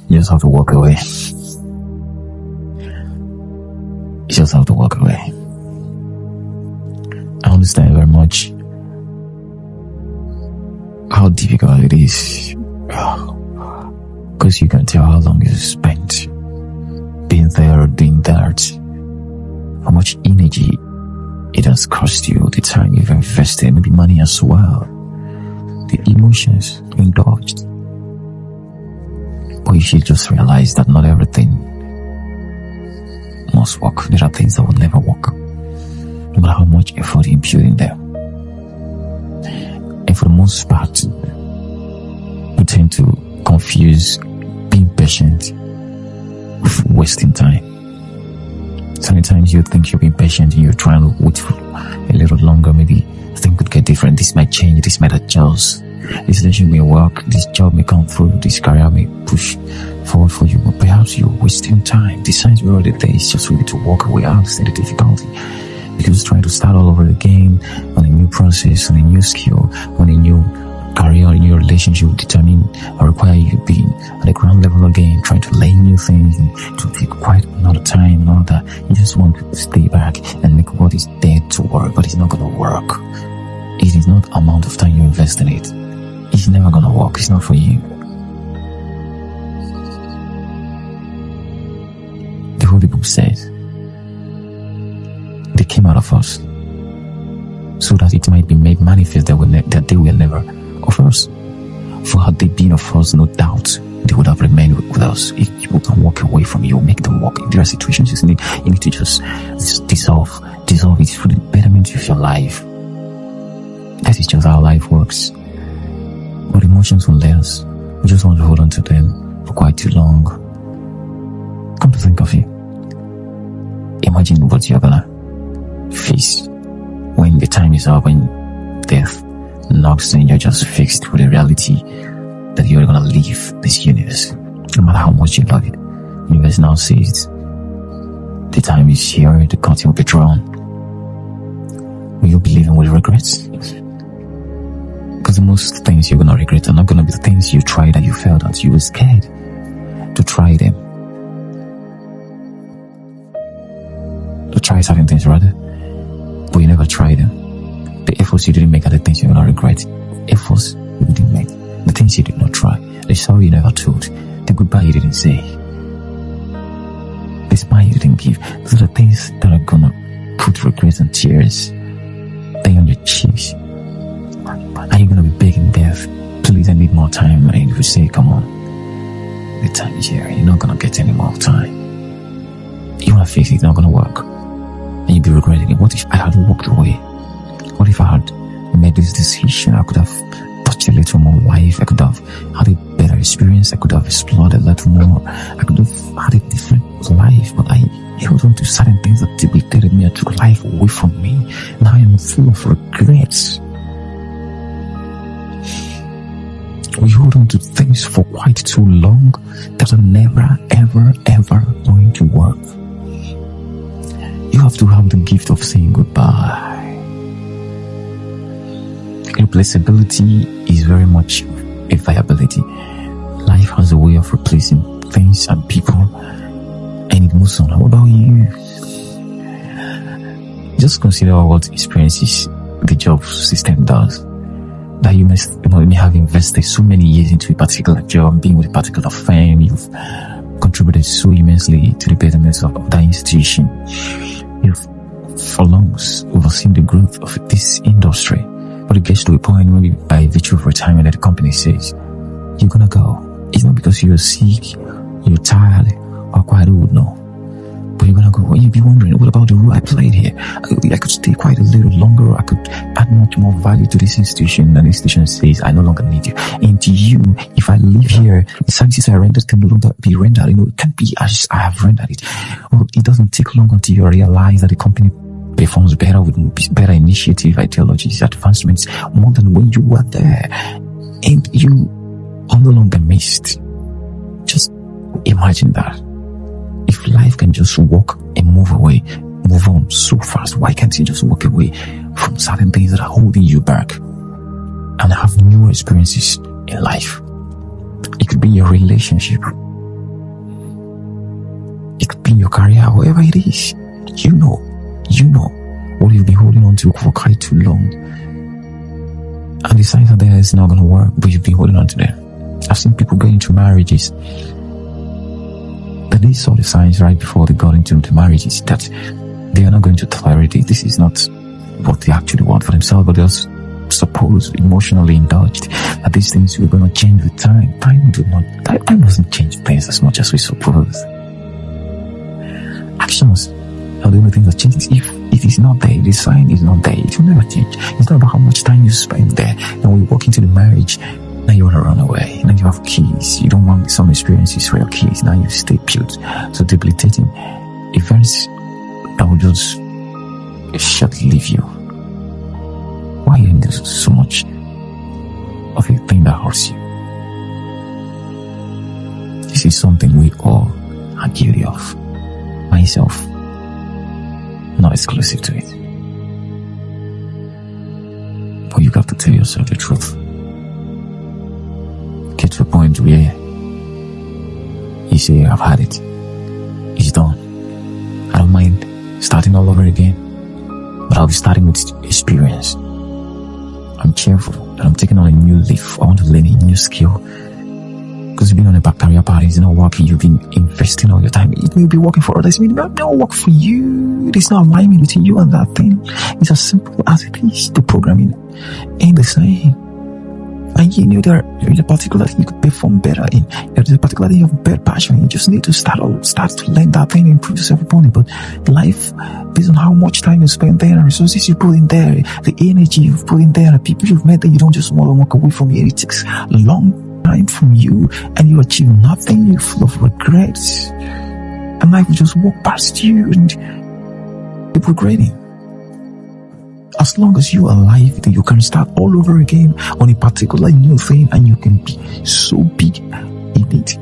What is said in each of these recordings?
You just have to walk away. You just have to walk away. I understand very much how difficult it is, because you can tell how long you spent being there or doing that, how much energy it has cost you, the time you've invested, maybe money as well, the emotions indulged. But you should just realize that not everything must work. There are things that will never work, no matter how much effort you put in them. And for the most part, we tend to confuse being patient with wasting time. Sometimes you think you're being patient and you're trying to wait for a little longer. Maybe things could get different. This might change. This might adjust. This relationship may work. This job may come through. This career may push forward for you. But perhaps you're wasting time. The signs were already there. It's just really to walk away. I understand the difficulty, because trying to start all over again on a new process, on a new skill, on a new career, on a new relationship will determine or require you to be at the ground level again, trying to learn new things, and to take quite another time and all that. You just want to stay back and make what is there to work, but it's not going to work. It is not the amount of time you invest in it. It's never going to work. It's not for you. The Holy Book says they came out of us so that it might be made manifest that they were never of us. For had they been of us, no doubt they would have remained with us. If people can walk away from you, make them walk. If there are situations you need to just dissolve it for the betterment of your life. That is just how life works. But emotions won't let us. We just want to hold on to them for quite too long. Come to think of it, imagine what you're gonna face when the time is up, when death knocks and you're just fixed with the reality that you're gonna leave this universe. No matter how much you love it, the universe now says the time is here, the curtain will be drawn. Will you be living with regrets? Because the most things you're gonna regret are not gonna be the things you tried that you failed at. You were scared to try them, to try certain things rather, but you never tried them. The efforts you didn't make are the things you're gonna regret. Efforts you didn't make, the things you did not try, the sorry you never told, the goodbye you didn't say, the smile you didn't give. Those are the things that are gonna put regrets and tears there on your cheeks. Are you gonna be begging death, please, I need more time? And if you say, come on, the time is here, you're not gonna get any more time. You wanna face it, it's not gonna work, and you'll be regretting it. What if I had walked away? What if I had made this decision? I could have touched a little more life. I could have had a better experience. I could have explored a little more. I could have had a different life, but I held on to certain things that debilitated me and took life away from me. Now I am full of regrets. We hold on to things for quite too long that are never, ever, ever going to work. You have to have the gift of saying goodbye. Replaceability is very much a viability. Life has a way of replacing things and people, and it moves on. What about you? Just consider what experiences the job system does. That you may have invested so many years into a particular job, being with a particular firm, you've contributed so immensely to the betterment of that institution. You've for long overseen the growth of this industry. But it gets to a point, maybe by virtue of retirement, that the company says, you're gonna go. It's not because you're sick, you're tired, or quite old, no. But you're gonna go, and you'll be wondering, what about the role I played here? I could stay quite a little longer, I could add much more value to this institution. And the institution says, I no longer need you. And to you, if I live here, the services I rendered can no longer be rendered. It can't be as I have rendered it. Well, it doesn't take long until you realize that the company performs better with better initiative, ideologies, advancements, more than when you were there, and you are no longer missed. Just imagine that. If life can just walk and move on so fast, why can't you just walk away from certain things that are holding you back and have new experiences in life? It could be your relationship. be in your career, whoever it is, you know what you've been holding on to for quite too long. And the signs are there, it's not going to work, but you've been holding on to them. I've seen people get into marriages that they saw the signs right before they got into the marriages that they are not going to tolerate it. This is not what they actually want for themselves, but they're supposed emotionally indulged that these things will going to change with time. Time doesn't change things as much as we suppose. Actions are the only thing that changes. If it is not there, the sign is not there, it will never change. It's not about how much time you spend there. And when you walk into the marriage, now you want to run away. Now you have kids. You don't want some experiences for your kids. Now you stay put. So debilitating events that will just short-live you. Why are you into so much of a thing that hurts you? This is something we all are guilty of. Myself, not exclusive to it. But you got to tell yourself the truth. Get to a point where you say, I've had it. It's done. I don't mind starting all over again, but I'll be starting with experience. I'm cheerful that I'm taking on a new leaf. I want to learn a new skill. Because you've been on a back career path, it's not working. You've been investing all your time. It may be working for others. It may not work for you. There's no alignment between you and that thing. It's as simple as it is. The programming ain't the same. And you knew there's a particular thing you could perform better in. There's a particular thing you have better passion. You just need to start to learn that thing and improve yourself upon it. But life, based on how much time you spend there and resources you put in there, the energy you've put in there, the people you've met, that you don't just want to walk away from it. It takes long time from you and you achieve nothing. You're full of regrets. And life will just walk past you and you're regretting. As long as you are alive, then you can start all over again on a particular new thing and you can be so big in it.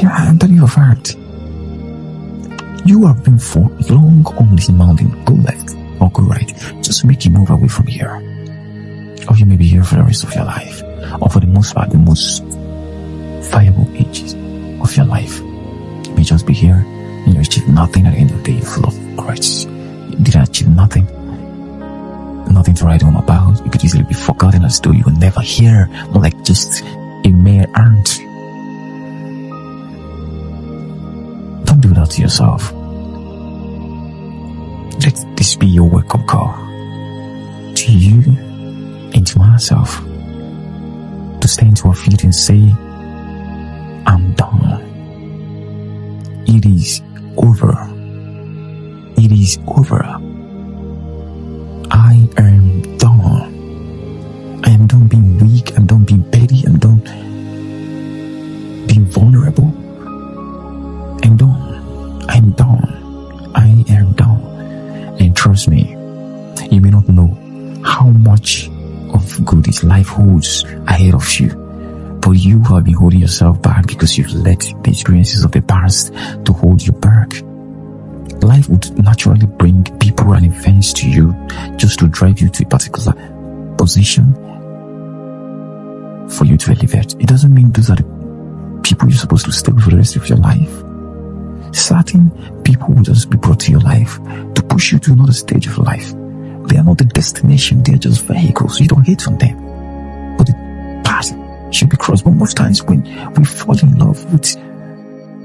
I'm telling you a fact. You have been for long on this mountain. Go left or go right. Just make you move away from here. Or you may be here for the rest of your life. Or for the most part, the most viable ages of your life. You may just be here and you achieve nothing at the end of the day. You're full of regrets. You didn't achieve nothing to write home about. You could easily be forgotten as though you will never hear, more like just a mere aunt. Don't do that to yourself. Let this be your wake-up call to you and to myself to stand to our feet and say, I'm done. It is over. It is over. I am done. I am done being weak. I'm done being petty. I'm done being vulnerable. I'm done. I'm done. I am done. And trust me, you may not know how much of good this life holds ahead of you, but you have been holding yourself back because you've let the experiences of the past to hold you back. Life would naturally bring people and events to you just to drive you to a particular position for you to elevate. It doesn't mean those are the people you're supposed to stay with for the rest of your life. Certain people will just be brought to your life to push you to another stage of life. They are not the destination, they are just vehicles. You don't hate on them, but the path should be crossed. But most times when we fall in love with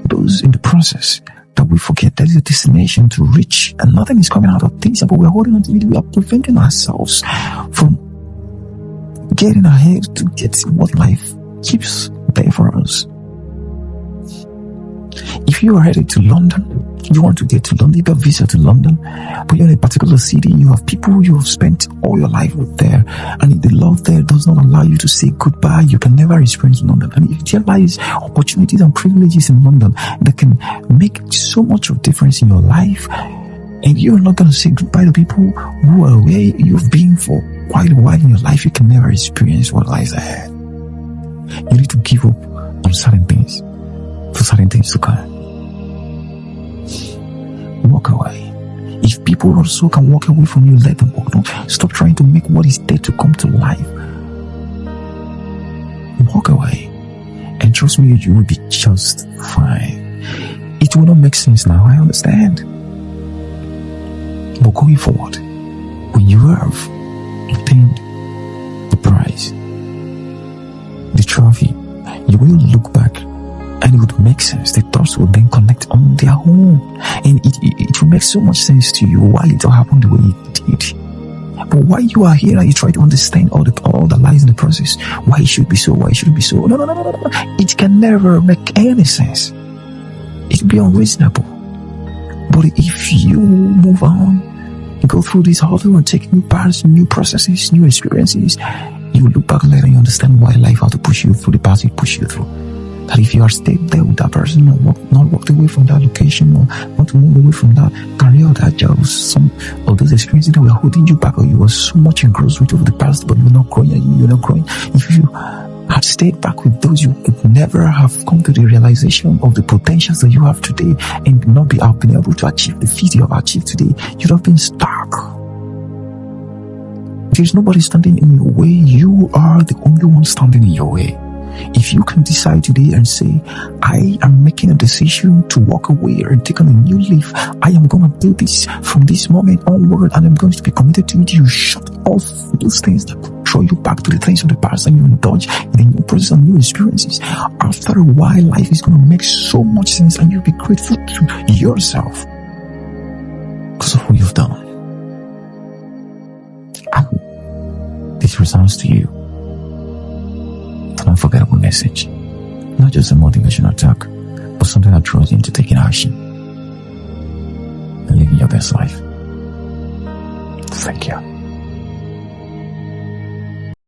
those in the process, that we forget there is a destination to reach and nothing is coming out of things, but we're holding on to it. We are preventing ourselves from getting ahead to get what life keeps there for us. If you are headed to London, you want to get to London, you got a visa to London, but you're in a particular city, you have people you have spent all your life with there, and the love there does not allow you to say goodbye, you can never experience London. And if there lies opportunities and privileges in London that can make so much of difference in your life, and you're not going to say goodbye to people who are where you've been for quite a while in your life, you can never experience what lies ahead. You need to give up on certain things for certain things to come. Walk away. If people also can walk away from you, let them walk. Don't stop trying to make what is dead to come to life. Walk away. And trust me, you will be just fine. It will not make sense now, I understand. But going forward, when you have obtained the prize, the trophy, you will look back and it would make sense. The thoughts will then connect on their own, and it will make so much sense to you why it all happened the way it did. But why you are here and you try to understand all the lies in the process, why it should be so, why it shouldn't be so. No. It can never make any sense. It will be unreasonable. But if you move on, go through this hurdle and take new paths, new processes, new experiences, you will look back later and you understand why life had to push you through the path it pushed you through. That if you are stayed there with that person, or not walked away from that location, or not moved away from that career, or that job, some of those experiences that were holding you back, or you were so much engrossed with over the past, but you're not growing, you're not growing. If you had stayed back with those, you could never have come to the realization of the potentials that you have today, and not been able to achieve the feat you have achieved today. You'd have been stuck. There's nobody standing in your way. You are the only one standing in your way. If you can decide today and say, I am making a decision to walk away and take on a new leaf, I am going to do this from this moment onward, and I'm going to be committed to it. You shut off those things that could throw you back to the things of the past, and you indulge in a new process and new experiences. After a while, life is going to make so much sense, and you'll be grateful to yourself because of what you've done. And this resounds to you. An unforgettable message, not just a motivational talk, but something that draws you into taking action and living your best life. Thank you.